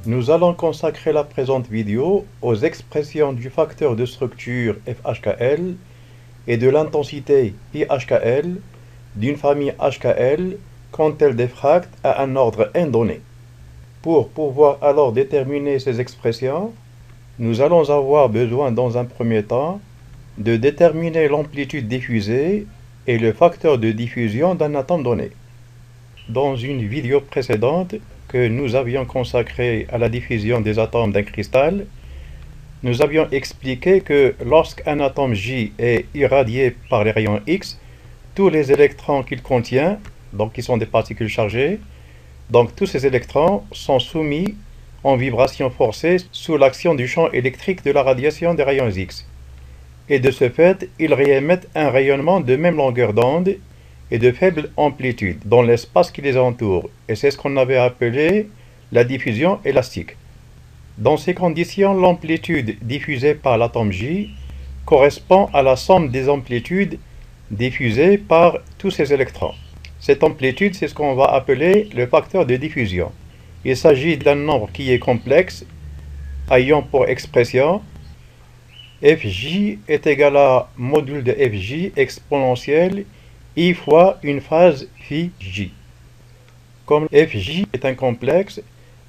Nous allons consacrer la présente vidéo aux expressions du facteur de structure FHKL et de l'intensité IHKL d'une famille HKL quand elle diffracte à un ordre n donné. Pour pouvoir alors déterminer ces expressions, nous allons avoir besoin dans un premier temps de déterminer l'amplitude diffusée et le facteur de diffusion d'un atome donné. Dans une vidéo précédente que nous avions consacrée à la diffusion des atomes d'un cristal, nous avions expliqué que lorsqu'un atome J est irradié par les rayons X, tous les électrons qu'il contient, donc qui sont des particules chargées, donc tous ces électrons sont soumis en vibration forcée sous l'action du champ électrique de la radiation des rayons X. Et de ce fait, ils réémettent un rayonnement de même longueur d'onde et de faible amplitude dans l'espace qui les entoure, et c'est ce qu'on avait appelé la diffusion élastique. Dans ces conditions, l'amplitude diffusée par l'atome J correspond à la somme des amplitudes diffusées par tous ces électrons. Cette amplitude, c'est ce qu'on va appeler le facteur de diffusion. Il s'agit d'un nombre qui est complexe, ayant pour expression Fj est égal à module de Fj exponentielle I fois une phase phi j. Comme Fj est un complexe,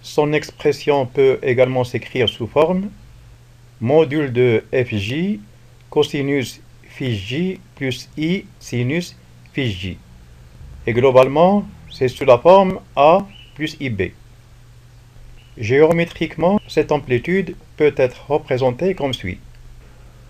son expression peut également s'écrire sous forme module de Fj cosinus phi j plus I sinus phi j. Et globalement, c'est sous la forme A plus IB. Géométriquement, cette amplitude peut être représentée comme suit.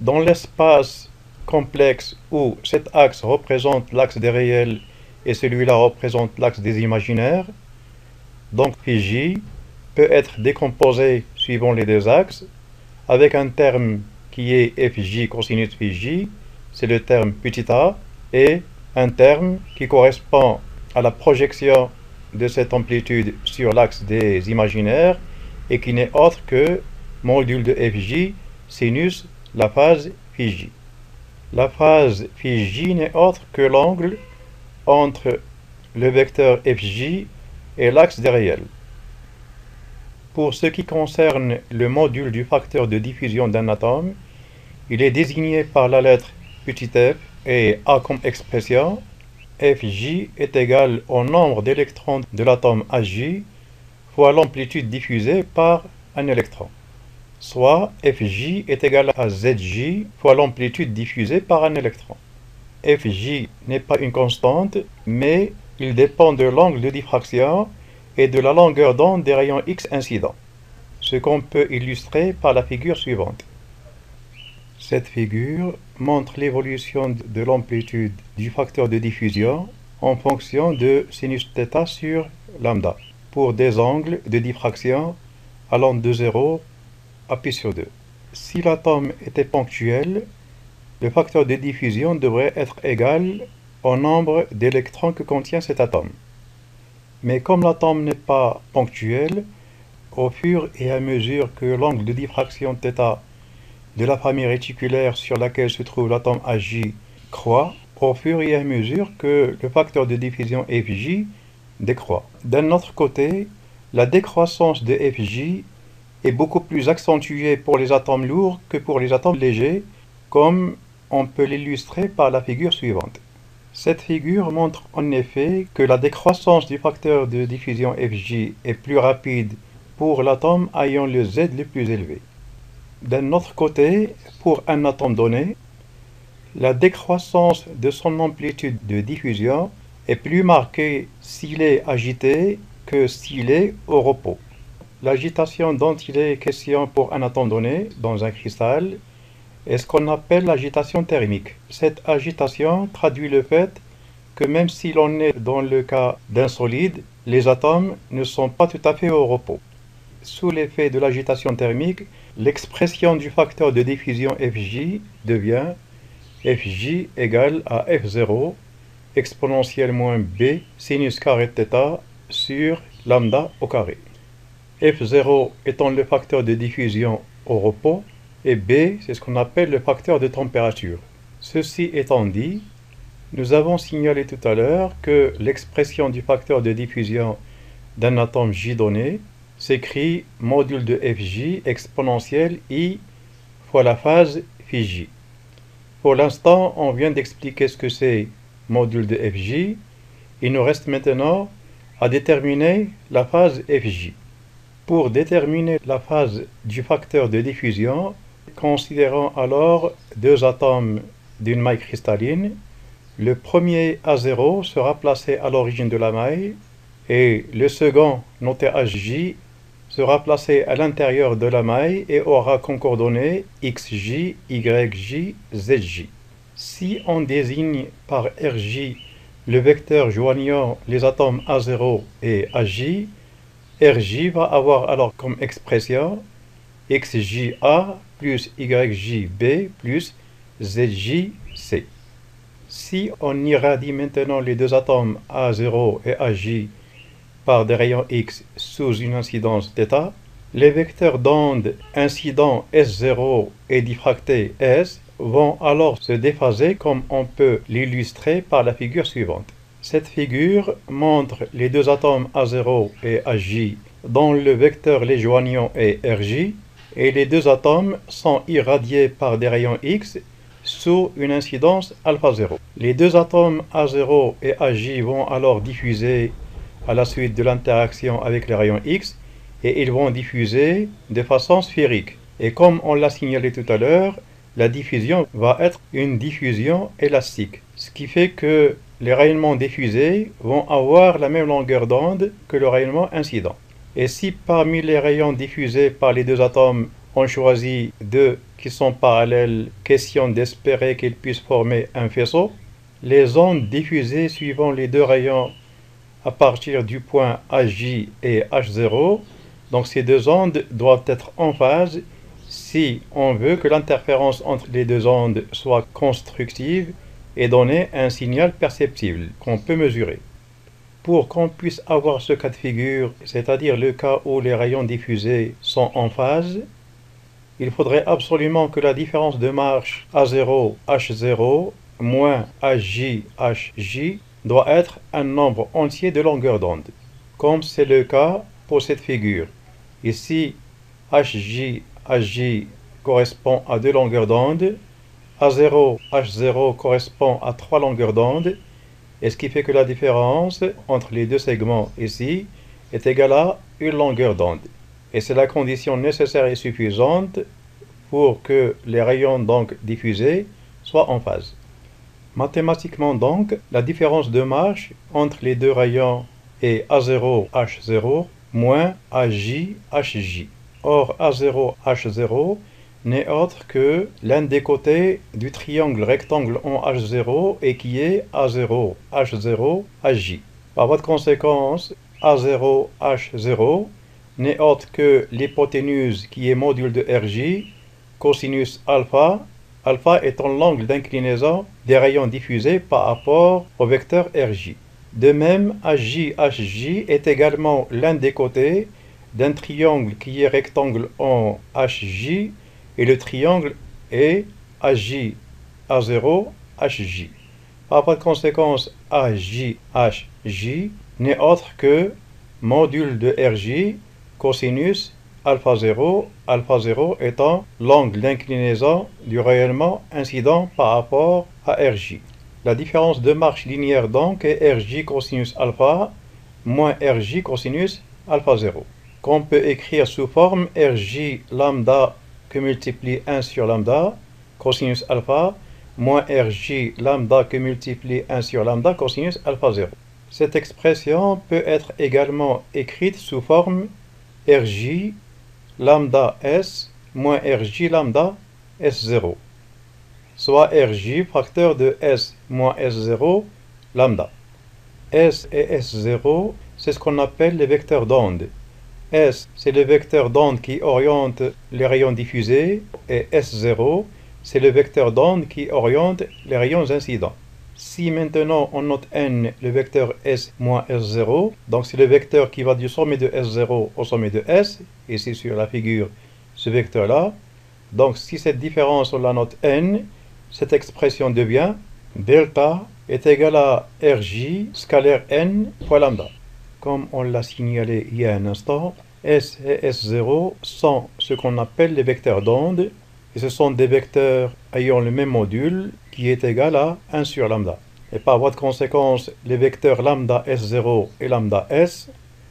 Dans l'espace complexe où cet axe représente l'axe des réels et celui-là représente l'axe des imaginaires, donc Pj peut être décomposé suivant les deux axes avec un terme qui est Fj cosinus Pj, c'est le terme petit a, et un terme qui correspond à la projection de cette amplitude sur l'axe des imaginaires et qui n'est autre que module de Fj sinus la phase Pj. La phase Pj n'est autre que l'angle entre le vecteur Fj et l'axe des réels. Pour ce qui concerne le module du facteur de diffusion d'un atome, il est désigné par la lettre petit f et a comme expression Fj est égal au nombre d'électrons de l'atome Aj fois l'amplitude diffusée par un électron. Soit Fj est égal à Zj fois l'amplitude diffusée par un électron. Fj n'est pas une constante, mais il dépend de l'angle de diffraction et de la longueur d'onde des rayons X incidents, ce qu'on peut illustrer par la figure suivante. Cette figure montre l'évolution de l'amplitude du facteur de diffusion en fonction de sinus θ sur lambda pour des angles de diffraction allant de 0 à pi sur 2. Si l'atome était ponctuel, le facteur de diffusion devrait être égal au nombre d'électrons que contient cet atome. Mais comme l'atome n'est pas ponctuel, au fur et à mesure que l'angle de diffraction θ de la famille réticulaire sur laquelle se trouve l'atome Aj croît, au fur et à mesure que le facteur de diffusion Fj décroît. D'un autre côté, la décroissance de Fj est beaucoup plus accentuée pour les atomes lourds que pour les atomes légers, comme on peut l'illustrer par la figure suivante. Cette figure montre en effet que la décroissance du facteur de diffusion Fj est plus rapide pour l'atome ayant le Z le plus élevé. D'un autre côté, pour un atome donné, la décroissance de son amplitude de diffusion est plus marquée s'il est agité que s'il est au repos. L'agitation dont il est question pour un atome donné dans un cristal est ce qu'on appelle l'agitation thermique. Cette agitation traduit le fait que même si l'on est dans le cas d'un solide, les atomes ne sont pas tout à fait au repos. Sous l'effet de l'agitation thermique, l'expression du facteur de diffusion Fj devient Fj égale à F0 exponentielle moins b sinus carré θ sur lambda au carré. F0 étant le facteur de diffusion au repos, et B, c'est ce qu'on appelle le facteur de température. Ceci étant dit, nous avons signalé tout à l'heure que l'expression du facteur de diffusion d'un atome J donné s'écrit module de fj exponentielle i fois la phase phi j. Pour l'instant, on vient d'expliquer ce que c'est module de fj. Il nous reste maintenant à déterminer la phase fj. Pour déterminer la phase du facteur de diffusion, considérons alors deux atomes d'une maille cristalline. Le premier A0 sera placé à l'origine de la maille et le second, noté HJ, sera placé à l'intérieur de la maille et aura comme coordonnées XJ, YJ, ZJ. Si on désigne par RJ le vecteur joignant les atomes A0 et AJ, RJ va avoir alors comme expression XJA plus YJB plus ZJC. Si on irradie maintenant les deux atomes A0 et AJ par des rayons X sous une incidence θ, les vecteurs d'onde incidents S0 et diffractés S vont alors se déphaser comme on peut l'illustrer par la figure suivante. Cette figure montre les deux atomes A0 et AJ dont le vecteur les joignant est RJ et les deux atomes sont irradiés par des rayons X sous une incidence α0. Les deux atomes A0 et AJ vont alors diffuser à la suite de l'interaction avec les rayons X et ils vont diffuser de façon sphérique. Et comme on l'a signalé tout à l'heure, la diffusion va être une diffusion élastique, ce qui fait que les rayonnements diffusés vont avoir la même longueur d'onde que le rayonnement incident. Et si parmi les rayons diffusés par les deux atomes, on choisit deux qui sont parallèles, question d'espérer qu'ils puissent former un faisceau, les ondes diffusées suivant les deux rayons à partir du point AJ et H0, donc ces deux ondes doivent être en phase si on veut que l'interférence entre les deux ondes soit constructive et donner un signal perceptible qu'on peut mesurer. Pour qu'on puisse avoir ce cas de figure, c'est-à-dire le cas où les rayons diffusés sont en phase, il faudrait absolument que la différence de marche A0, H0 moins AJ, HJ doit être un nombre entier de longueur d'onde, comme c'est le cas pour cette figure. Ici, HJ, HJ correspond à 2 longueurs d'onde, A0, H0 correspond à 3 longueurs d'onde, et ce qui fait que la différence entre les deux segments ici est égale à 1 longueur d'onde. Et c'est la condition nécessaire et suffisante pour que les rayons donc diffusés soient en phase. Mathématiquement donc, la différence de marche entre les deux rayons est A0, H0 moins AJ, HJ. Or, A0, H0 n'est autre que l'un des côtés du triangle rectangle en H0 et qui est A0, H0, HJ. Par voie de conséquence, A0, H0 n'est autre que l'hypoténuse qui est module de RJ, cosinus alpha, alpha étant l'angle d'inclinaison des rayons diffusés par rapport au vecteur RJ. De même, AJ, HJ est également l'un des côtés d'un triangle qui est rectangle en HJ et le triangle est AJ, A0, HJ. Par voie de conséquence, AJ, HJ n'est autre que module de RJ, cosinus alpha 0 étant l'angle d'inclinaison du rayonnement incident par rapport à RJ. La différence de marche linéaire donc est RJ cosinus alpha moins RJ cosinus alpha 0, qu'on peut écrire sous forme RJ lambda que multiplie 1 sur lambda cosinus alpha moins RJ lambda que multiplie 1 sur lambda cosinus alpha 0. Cette expression peut être également écrite sous forme RJ lambda S moins RJ lambda S0, soit RJ facteur de S moins S0 lambda. S et S0, c'est ce qu'on appelle les vecteurs d'onde. S, c'est le vecteur d'onde qui oriente les rayons diffusés, et S0, c'est le vecteur d'onde qui oriente les rayons incidents. Si maintenant on note N, le vecteur S moins S0, donc c'est le vecteur qui va du sommet de S0 au sommet de S, ici sur la figure, ce vecteur-là. Donc si cette différence on la note N, cette expression devient delta est égal à RJ scalaire N fois lambda. Comme on l'a signalé il y a un instant, S et S0 sont ce qu'on appelle les vecteurs d'onde, et ce sont des vecteurs ayant le même module qui est égal à 1 sur lambda. Et par voie de conséquence, les vecteurs lambda S0 et lambda S,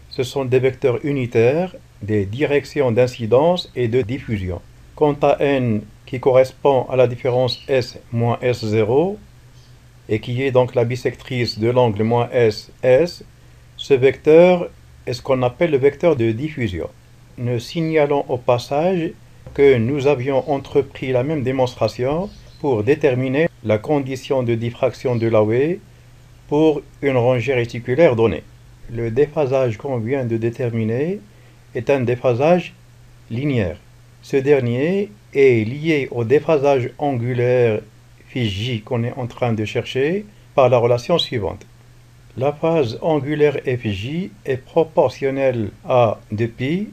ce sont des vecteurs unitaires des directions d'incidence et de diffusion. Quant à n qui correspond à la différence S moins S0, et qui est donc la bisectrice de l'angle moins S, S, ce vecteur est ce qu'on appelle le vecteur de diffusion. Nous signalons au passage que nous avions entrepris la même démonstration pour déterminer la condition de diffraction de Laue pour une rangée réticulaire donnée. Le déphasage qu'on vient de déterminer est un déphasage linéaire. Ce dernier est lié au déphasage angulaire φj qu'on est en train de chercher par la relation suivante. La phase angulaire φj est proportionnelle à 2π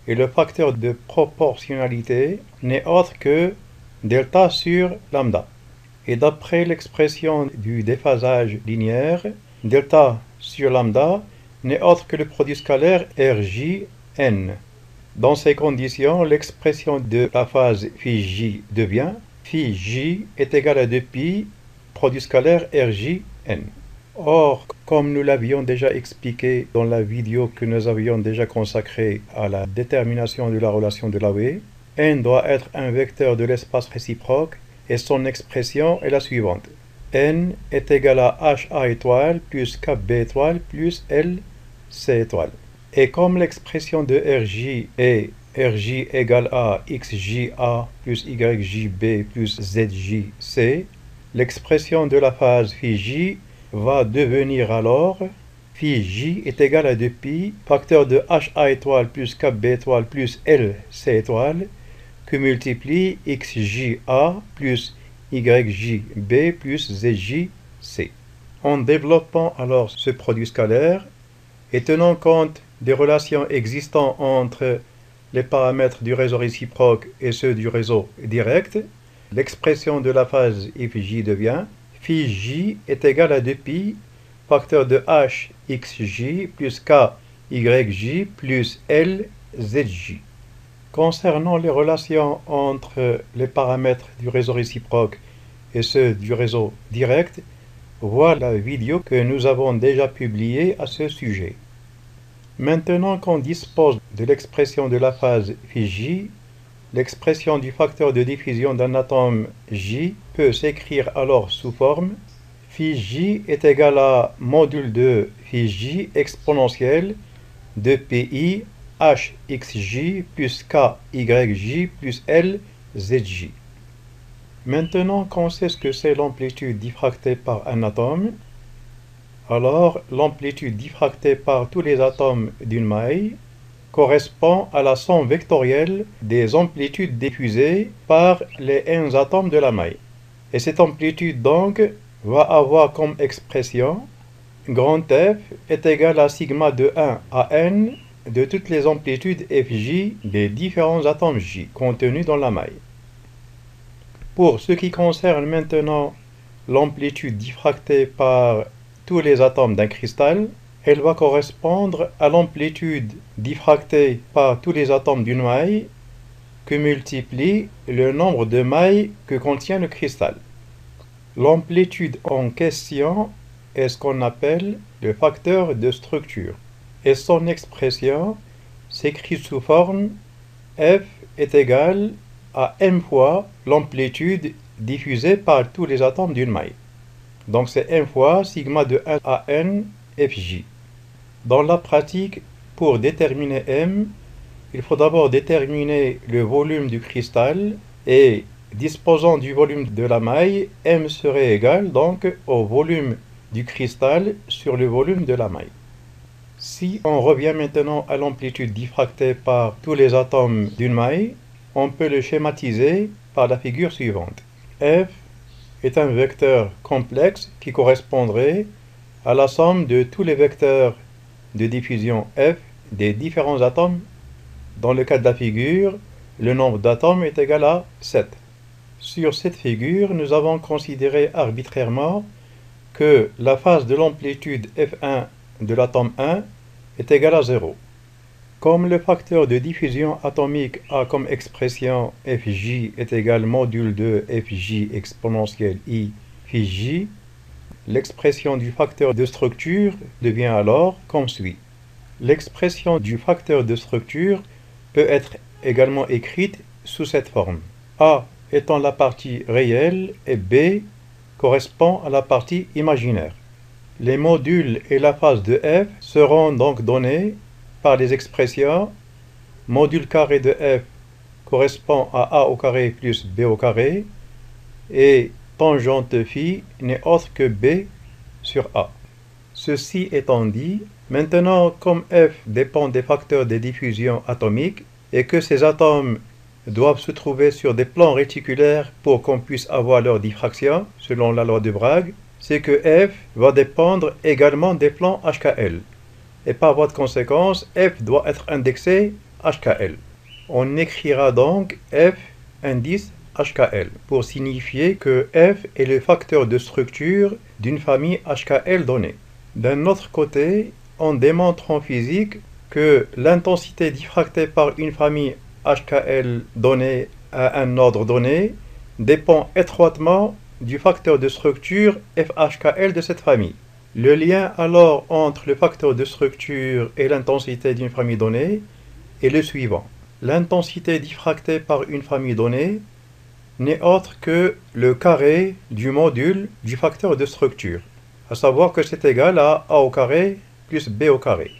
et le facteur de proportionnalité n'est autre que delta sur lambda. Et d'après l'expression du déphasage linéaire, delta sur lambda n'est autre que le produit scalaire Rjn. Dans ces conditions, l'expression de la phase φj devient φj est égal à 2π produit scalaire Rjn. Or, comme nous l'avions déjà expliqué dans la vidéo que nous avions déjà consacrée à la détermination de la relation de Laue, n doit être un vecteur de l'espace réciproque et son expression est la suivante. N est égal à HA étoile plus KB étoile plus LC étoile. Et comme l'expression de Rj est Rj égale à XJA plus YJB plus ZJC, l'expression de la phase φj va devenir alors φj est égal à 2π facteur de HA étoile plus KB étoile plus LC étoile que multiplie XJA plus YJB plus ZJC. En développant alors ce produit scalaire et tenant compte des relations existant entre les paramètres du réseau réciproque et ceux du réseau direct, l'expression de la phase φj devient φj est égal à 2π facteur de h xj plus k yj plus l zj. Concernant les relations entre les paramètres du réseau réciproque et ceux du réseau direct, voilà la vidéo que nous avons déjà publiée à ce sujet. Maintenant qu'on dispose de l'expression de la phase φj, l'expression du facteur de diffusion d'un atome J peut s'écrire alors sous forme φj est égal à module de φj exponentielle de pi h xj plus k yj plus l zj. Maintenant qu'on sait ce que c'est l'amplitude diffractée par un atome, alors l'amplitude diffractée par tous les atomes d'une maille correspond à la somme vectorielle des amplitudes diffusées par les n atomes de la maille. Et cette amplitude donc va avoir comme expression grand F est égal à sigma de 1 à n de toutes les amplitudes Fj des différents atomes J contenus dans la maille. Pour ce qui concerne maintenant l'amplitude diffractée par tous les atomes d'un cristal, elle va correspondre à l'amplitude diffractée par tous les atomes d'une maille que multiplie le nombre de mailles que contient le cristal. L'amplitude en question est ce qu'on appelle le facteur de structure et son expression s'écrit sous forme F est égal à m fois l'amplitude diffusée par tous les atomes d'une maille. Donc c'est m fois sigma de 1 à n Fj. Dans la pratique, pour déterminer m, il faut d'abord déterminer le volume du cristal et disposant du volume de la maille, m serait égal donc au volume du cristal sur le volume de la maille. Si on revient maintenant à l'amplitude diffractée par tous les atomes d'une maille, on peut le schématiser par la figure suivante. F est un vecteur complexe qui correspondrait à la somme de tous les vecteurs de diffusion F des différents atomes. Dans le cas de la figure, le nombre d'atomes est égal à 7. Sur cette figure, nous avons considéré arbitrairement que la phase de l'amplitude F1 de l'atome 1 est égale à 0. Comme le facteur de diffusion atomique a comme expression Fj est égal module de Fj exponentielle I phi j, l'expression du facteur de structure devient alors comme suit. L'expression du facteur de structure peut être également écrite sous cette forme. A étant la partie réelle et B correspond à la partie imaginaire. Les modules et la phase de f seront donc donnés par les expressions module carré de f correspond à a au carré plus b au carré et tangente phi n'est autre que b sur a. Ceci étant dit, maintenant comme f dépend des facteurs de diffusion atomique et que ces atomes doivent se trouver sur des plans réticulaires pour qu'on puisse avoir leur diffraction, selon la loi de Bragg, c'est que f va dépendre également des plans HKL. Et par voie de conséquence, f doit être indexé HKL. On écrira donc f indice HKL pour signifier que f est le facteur de structure d'une famille HKL donnée. D'un autre côté, on démontre en physique que l'intensité diffractée par une famille HKL donnée à un ordre donné dépend étroitement du facteur de structure FHKL de cette famille. Le lien alors entre le facteur de structure et l'intensité d'une famille donnée est le suivant. L'intensité diffractée par une famille donnée n'est autre que le carré du module du facteur de structure, à savoir que c'est égal à a au carré plus b au carré.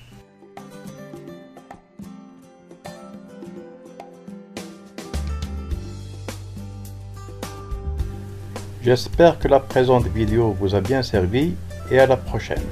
J'espère que la présente vidéo vous a bien servi et à la prochaine.